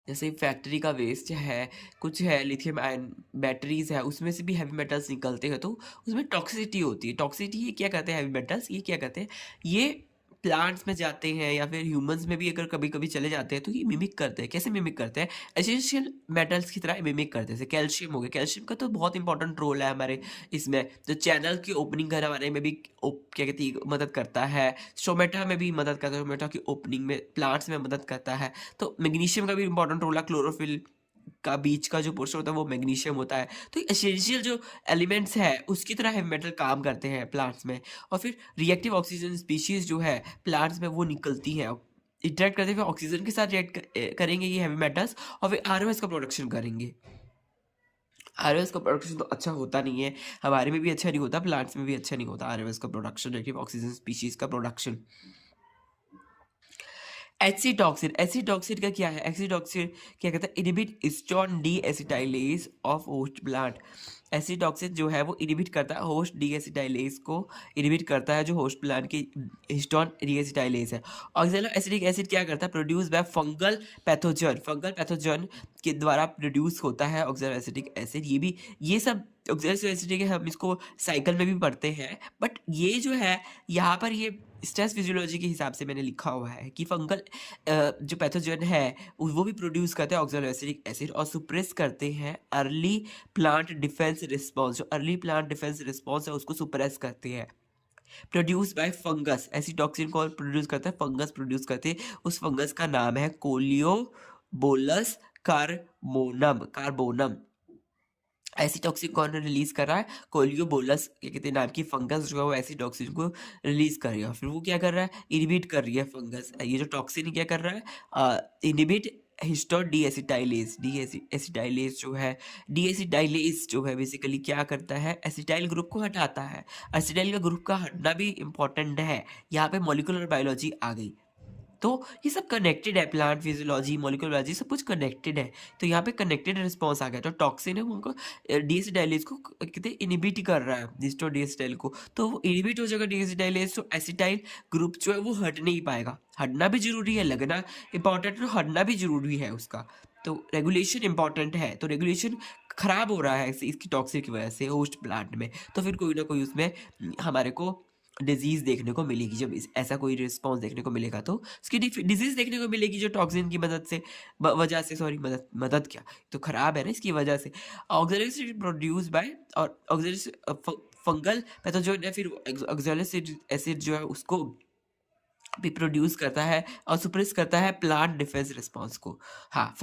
जैसे फैक्ट्री का वेस्ट है, कुछ है, लिथियम आयन बैटरीज़ है, उसमें से भी हेवी मेटल्स निकलते हैं, तो उसमें टॉक्सिसिटी होती है। टॉक्सिसिटी ये क्या कहते हैं, हेवी मेटल्स ये क्या कहते हैं, ये प्लांट्स में जाते हैं या फिर ह्यूमंस में भी अगर कभी-कभी चले जाते हैं, तो ये मिमिक करते हैं। कैसे मिमिक करते हैं? एसेंशियल मेटल्स की तरह मिमिक करते हैं। जैसे कैल्शियम हो गया, कैल्शियम का तो बहुत इंपॉर्टेंट रोल है हमारे इसमें, तो चैनल की ओपनिंग करवाने में भी क्या कहते हैं, मदद करता है। स्टोमेटा में भी मदद करता है, स्टोमेटा की ओपनिंग में प्लांट्स में मदद करता है। तो मैग्नीशियम का भी इंपॉर्टेंट रोल है, क्लोरोफिल का बीच का जो पोर्शन होता है वो मैग्नीशियम होता है। तो एसेंशियल जो एलिमेंट्स है उसकी तरह हेवी मेटल काम करते हैं प्लांट्स में। और फिर रिएक्टिव ऑक्सीजन स्पीशीज जो है प्लांट्स में वो निकलती हैं, इंटरेक्ट करते हुए ऑक्सीजन के साथ रिएक्ट करेंगे ये हेवी मेटल्स, और फिर आरओएस का प्रोडक्शन करेंगे। आरओएस का प्रोडक्शन तो अच्छा होता नहीं है, हमारे में भी अच्छा नहीं होता, प्लांट्स में भी अच्छा नहीं होता आरओएस का प्रोडक्शन, रिएक्टिव ऑक्सीजन स्पीशीज का प्रोडक्शन। एचिटॉक्सिन, एचिटॉक्सिन का क्या है, एचिटॉक्सिन क्या कहता है, inhibit histone deacetylase of host plant. एसिटॉक्सिन जो है वो इनहिबिट करता है होस्ट डी एसिटाइलेज को, इनहिबिट करता है जो होस्ट प्लांट की हिस्टोन डी एसिटाइलेज है। ऑक्जेलो एसिटिक एसिड क्या करता है, प्रोड्यूस बाय फंगल पैथोजन के द्वारा प्रोड्यूस होता है ऑक्जेलो एसिटिक एसिड। ये भी, ये सब ऑक्जेलो एसिटिक है, हम इसको साइकिल में भी पढ़ते हैं, बट ये जो है यहाँ पर ये स्ट्रेस फिजियोलॉजी के हिसाब से मैंने लिखा हुआ है कि फंगल जो पैथोजन है वो भी प्रोड्यूस करते हैं ऑक्जेलोएसिटिक एसिड और सुप्रेस करते हैं अर्ली प्लांट डिफेंस रिस्पॉन्स। जो अर्ली प्लांट डिफेंस रिस्पॉन्स है उसको सुप्रेस करते हैं। प्रोड्यूस बाय फंगस, ऐसी टॉक्सिन को प्रोड्यूस करता है फंगस, प्रोड्यूस करते हैं, उस फंगस का नाम है कोलियोबोलस कार्बोनम। ऐसी टॉक्सिन कौन रिलीज कर रहा है, कोलियोबोलस क्या कहते हैं नाम की फंगस जो है वो ऐसी टॉक्सिन को रिलीज कर रही है। और फिर वो क्या कर रहा है, इनहिबिट कर रही है फंगस, ये जो टॉक्सिन क्या कर रहा है, inhibit histone D acetylase. Acetylase जो है, डी एसिटाइलेज जो है बेसिकली क्या करता है, एसिटाइल ग्रुप को हटाता है। एसिटाइल का ग्रुप का हटना भी इंपॉर्टेंट है, यहाँ पे मॉलिक्यूलर बायोलॉजी आ गई। तो ये सब कनेक्टेड है, प्लांट फिजियोलॉजी, मॉलिक्यूलर बायोलॉजी, सब कुछ कनेक्टेड है। तो यहाँ पे कनेक्टेड रिस्पॉन्स आ गया, तो टॉक्सिन है उनको डीएसिटाइलेज को कहते हैं इनहिबिट कर रहा है, डिस्टो डीएसिटाइल को, तो वो इनहिबिट हो जाएगा डीएसिटाइलेज, तो एसिटाइल ग्रुप जो है वो हट नहीं पाएगा। हटना भी जरूरी है, लगना इंपॉर्टेंट है, हटना भी जरूरी है उसका। तो रेगुलेशन इंपॉर्टेंट है, तो रेगुलेशन खराब हो रहा है इसकी टॉक्सिक की वजह से होस्ट प्लांट में, तो फिर कोई ना कोई उसमें हमारे को डिजीज़ देखने को मिलेगी। जब ऐसा कोई रिस्पॉन्स देखने को मिलेगा तो उसकी डिजीज़ देखने को मिलेगी, जो टॉक्सिन की मदद से वजह से, सॉरी मदद मदद क्या, तो खराब है ना इसकी वजह से। ऑक्जेलिक प्रोड्यूस बाय, और ऑक्जेलिक फंगल पैथोजन है, फिर ऑक्जेलिक एसिड जो है उसको भी प्रोड्यूस करता है और सुप्रेस करता है प्लांट डिफेंस रिस्पॉन्स को। हाँ,